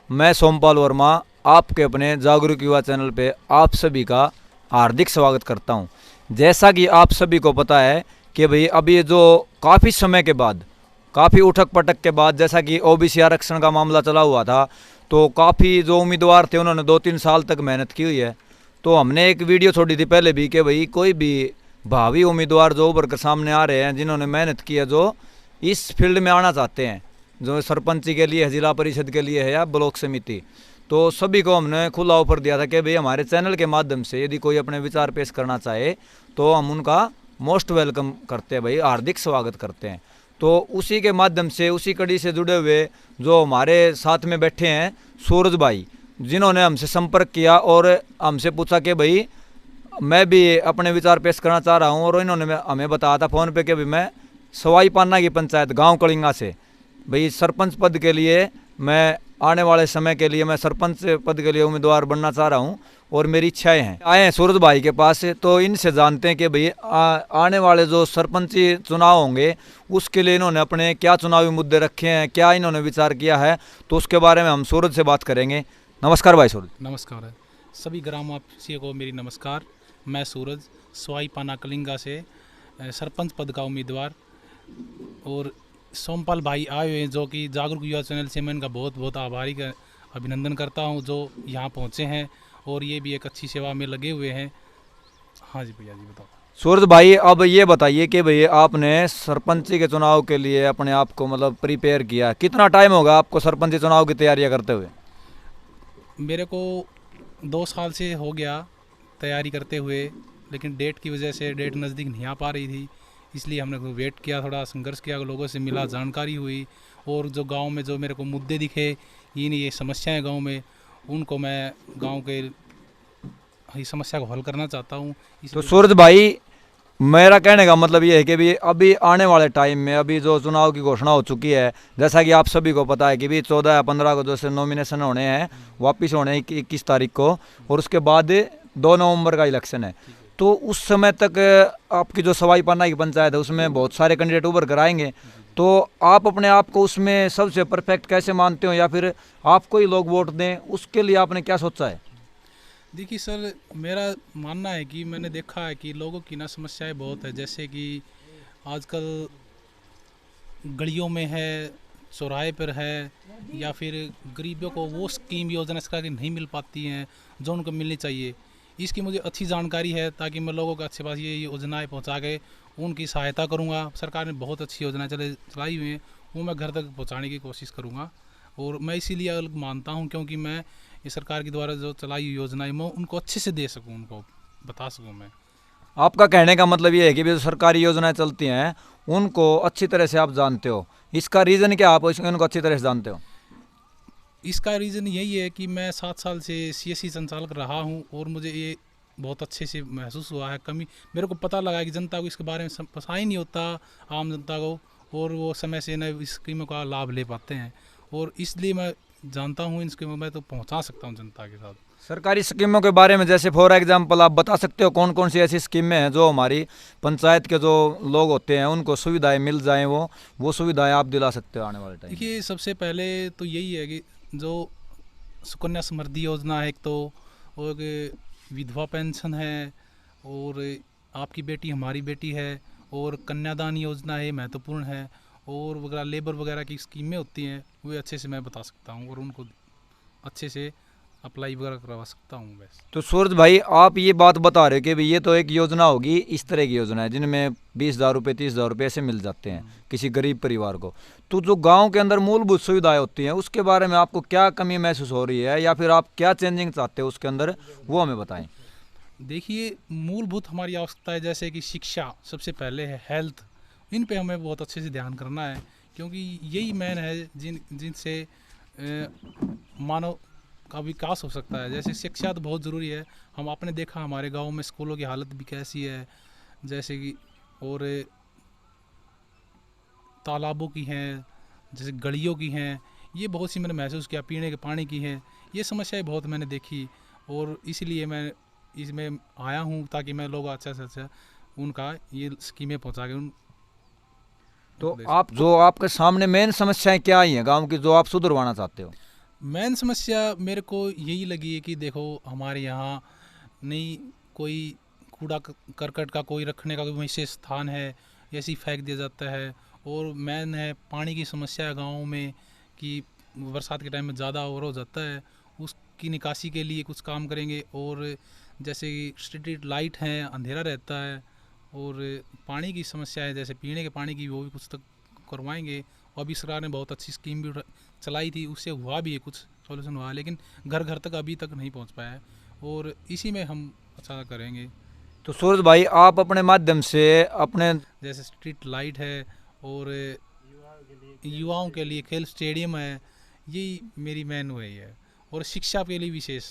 मैं सोमपाल वर्मा आपके अपने जागरूक युवा चैनल पे आप सभी का हार्दिक स्वागत करता हूं। जैसा कि आप सभी को पता है कि भाई अभी ये जो काफ़ी समय के बाद, काफ़ी उठक पटक के बाद, जैसा कि ओबीसी आरक्षण का मामला चला हुआ था, तो काफ़ी जो उम्मीदवार थे उन्होंने 2-3 साल तक मेहनत की हुई है। तो हमने एक वीडियो छोड़ी थी पहले भी कि भाई कोई भी भावी उम्मीदवार जो उभर कर सामने आ रहे हैं, जिन्होंने मेहनत की है, जो इस फील्ड में आना चाहते हैं, जो सरपंची के लिए है, जिला परिषद के लिए है या ब्लॉक समिति, तो सभी को हमने खुला ऑफर दिया था कि भाई हमारे चैनल के माध्यम से यदि कोई अपने विचार पेश करना चाहे तो हम उनका मोस्ट वेलकम करते हैं, भाई हार्दिक स्वागत करते हैं। तो उसी के माध्यम से, उसी कड़ी से जुड़े हुए जो हमारे साथ में बैठे हैं सूरज भाई, जिन्होंने हमसे संपर्क किया और हमसे पूछा कि भाई मैं भी अपने विचार पेश करना चाह रहा हूँ, और इन्होंने हमें बताया था फ़ोन पे कि भाई मैं सवाई पान्ना की पंचायत गांव कलिंगा से भाई सरपंच पद के लिए, मैं आने वाले समय के लिए मैं सरपंच पद के लिए उम्मीदवार बनना चाह रहा हूं और मेरी इच्छाएं हैं। आए हैं सूरज भाई के पास, तो इनसे जानते हैं कि भाई आने वाले जो सरपंची चुनाव होंगे उसके लिए इन्होंने अपने क्या चुनावी मुद्दे रखे हैं, क्या इन्होंने विचार किया है, तो उसके बारे में हम सूरज से बात करेंगे। नमस्कार भाई सूरज। नमस्कार है सभी ग्रामवासियों को मेरी नमस्कार। मैं सूरज स्वाई पाना कलिंगा से सरपंच पद का उम्मीदवार, और सोमपाल भाई आए हुए हैं जो कि जागरूक युवा चैनल से मैं इनका बहुत बहुत आभारी का अभिनंदन करता हूं, जो यहाँ पहुँचे हैं और ये भी एक अच्छी सेवा में लगे हुए हैं। हाँ जी भैया जी बताओ। सूरज भाई अब ये बताइए कि भाई आपने सरपंची के चुनाव के लिए अपने आप को मतलब प्रिपेयर किया, कितना टाइम होगा आपको सरपंची चुनाव की तैयारियां करते हुए? मेरे को 2 साल से हो गया तैयारी करते हुए, लेकिन डेट की वजह से डेट नज़दीक नहीं आ पा रही थी, इसलिए हमने वेट किया, थोड़ा संघर्ष किया, लोगों से मिला, जानकारी हुई, और जो गांव में जो मेरे को मुद्दे दिखे, ये समस्याएं गांव में, उनको मैं गांव के इस समस्या को हल करना चाहता हूं। तो सूरज भाई मेरा कहने का मतलब ये है कि भी अभी आने वाले टाइम में अभी जो चुनाव की घोषणा हो चुकी है, जैसा कि आप सभी को पता है कि भी 14 या 15 को जैसे नॉमिनेशन होने हैं, वापस होने हैं 21 तारीख को, और उसके बाद 2 नवंबर का इलेक्शन है। तो उस समय तक आपकी जो सवाई पाना की पंचायत है उसमें बहुत सारे कैंडिडेट उभर कर आएंगे, तो आप अपने आप को उसमें सबसे परफेक्ट कैसे मानते हो, या फिर आपको ही लोग वोट दें, उसके लिए आपने क्या सोचा है? देखिए सर, मेरा मानना है कि मैंने देखा है कि लोगों की ना समस्याएं बहुत है, जैसे कि आजकल गलियों में है, चौराहे पर है, या फिर गरीबों को वो स्कीम योजना सरकार की नहीं मिल पाती हैं जो उनको मिलनी चाहिए। इसकी मुझे अच्छी जानकारी है, ताकि मैं लोगों के अच्छे पास ये योजनाएं पहुंचा के उनकी सहायता करूंगा। सरकार ने बहुत अच्छी योजनाएं चलाई हुई हैं, वो मैं घर तक पहुंचाने की कोशिश करूंगा, और मैं इसीलिए अलग मानता हूं क्योंकि मैं ये सरकार के द्वारा जो चलाई हुई योजनाएं मैं उनको अच्छे से दे सकूं, उनको बता सकूं मैं। आपका कहने का मतलब ये है कि भी जो सरकारी योजनाएं चलती हैं उनको अच्छी तरह से आप जानते हो, इसका रीज़न क्या आप उनको अच्छी तरह से जानते हो? इसका रीज़न यही है कि मैं 7 साल से सीएससी संचालक रहा हूं, और मुझे ये बहुत अच्छे से महसूस हुआ है। कमी मेरे को पता लगा है कि जनता को इसके बारे में पता ही नहीं होता, आम जनता को, और वो समय से न इस स्कीमों का लाभ ले पाते हैं, और इसलिए मैं जानता हूँ इन स्कीमों में तो पहुँचा सकता हूँ जनता के साथ। सरकारी स्कीमों के बारे में जैसे फॉर एग्जांपल आप बता सकते हो कौन कौन सी ऐसी स्कीमें हैं जो हमारी पंचायत के जो लोग होते हैं उनको सुविधाएं मिल जाएं, वो सुविधाएं आप दिला सकते हो आने वाले टाइम? देखिए, सबसे पहले तो यही है कि जो सुकन्या समृद्धि योजना है एक तो, और विधवा पेंशन है, और आपकी बेटी हमारी बेटी है, और कन्यादान योजना है, महत्वपूर्ण है, और वगैरह लेबर वगैरह की स्कीमें होती हैं, वे अच्छे से मैं बता सकता हूँ, और उनको अच्छे से अप्लाई वगैरह करवा सकता हूँ बस। तो सूरज भाई आप ये बात बता रहे हो कि भाई ये तो एक योजना होगी, इस तरह की योजना है जिनमें 20,000 रुपये 30,000 रुपये ऐसे मिल जाते हैं किसी गरीब परिवार को, तो जो गांव के अंदर मूलभूत सुविधाएं होती हैं उसके बारे में आपको क्या कमी महसूस हो रही है, या फिर आप क्या चेंजिंग चाहते हो उसके अंदर, वो हमें बताएं। देखिए, मूलभूत हमारी आवश्यकता है, जैसे कि शिक्षा सबसे पहले है, हेल्थ, इन पे हमें बहुत अच्छे से ध्यान करना है, क्योंकि यही मेन है जिनसे मानव का विकास हो सकता है। जैसे शिक्षा तो बहुत ज़रूरी है, हम आपने देखा हमारे गांव में स्कूलों की हालत भी कैसी है, जैसे कि, और तालाबों की हैं, जैसे गलियों की हैं, ये बहुत सी मैंने महसूस किया, पीने के पानी की हैं, ये समस्याएं बहुत मैंने देखी, और इसीलिए मैं इसमें आया हूँ ताकि मैं लोग अच्छा से अच्छा उनका ये स्कीमें पहुँचा के उन। तो आप जो आपके सामने मेन समस्याएं क्या आई हैं गांव की जो आप सुधरवाना चाहते हो? मेन समस्या मेरे को यही लगी है कि देखो हमारे यहाँ नहीं कोई करकट का कोई रखने का कोई विशेष स्थान है, ऐसे ही फेंक दिया जाता है। और मेन है पानी की समस्या है गाँव में कि बरसात के टाइम में ज़्यादा ओवर हो जाता है, उसकी निकासी के लिए कुछ काम करेंगे। और जैसे स्ट्रीट लाइट हैं, अंधेरा रहता है, और पानी की समस्या है जैसे पीने के पानी की, वो भी कुछ तक करवाएंगे। और अभी सरकार ने बहुत अच्छी स्कीम भी चलाई थी, उससे हुआ भी है, कुछ सॉल्यूशन हुआ है, लेकिन घर घर तक अभी तक नहीं पहुंच पाया है, और इसी में हम अच्छा करेंगे। तो सूरज भाई, आप अपने माध्यम से अपने जैसे स्ट्रीट लाइट है, और युवाओं के लिए खेल स्टेडियम है, यही मेरी मेन वही है, और शिक्षा के लिए विशेष।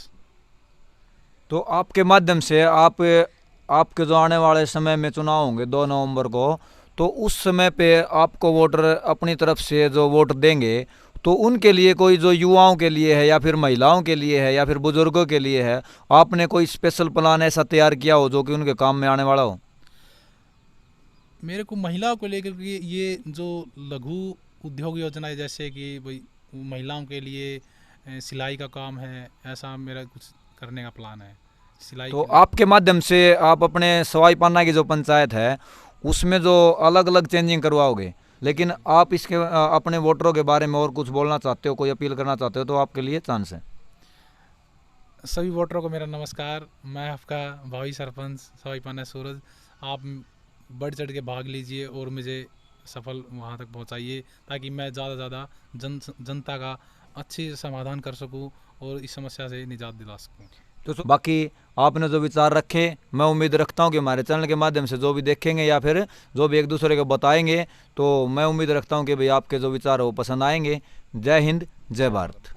तो आपके माध्यम से आपके जो आने वाले समय में चुनाव होंगे 2 नवंबर को, तो उस समय पे आपको वोटर अपनी तरफ से जो वोट देंगे, तो उनके लिए कोई जो युवाओं के लिए है या फिर महिलाओं के लिए है या फिर बुजुर्गों के लिए है, आपने कोई स्पेशल प्लान ऐसा तैयार किया हो जो कि उनके काम में आने वाला हो? मेरे को महिलाओं को लेकर के ये जो लघु उद्योग योजना है, जैसे कि भाई महिलाओं के लिए सिलाई का काम है, ऐसा मेरा कुछ करने का प्लान है सिलाई तो के लिए। आपके माध्यम से आप अपने सवाई पान्ना की जो पंचायत है उसमें जो अलग अलग चेंजिंग करवाओगे, लेकिन आप इसके अपने वोटरों के बारे में और कुछ बोलना चाहते हो, कोई अपील करना चाहते हो, तो आपके लिए चांस है। सभी वोटरों को मेरा नमस्कार। मैं आपका भावी सरपंच सवाई पाना सूरज। आप बढ़ चढ़ के भाग लीजिए और मुझे सफल वहाँ तक पहुँचाइए, ताकि मैं ज़्यादा से ज़्यादा जनता का अच्छे समाधान कर सकूँ और इस समस्या से निजात दिला सकूँ। तो बाकी आपने जो विचार रखे, मैं उम्मीद रखता हूँ कि हमारे चैनल के माध्यम से जो भी देखेंगे या फिर जो भी एक दूसरे को बताएंगे, तो मैं उम्मीद रखता हूँ कि भाई आपके जो विचार है वो पसंद आएंगे। जय हिंद, जय भारत।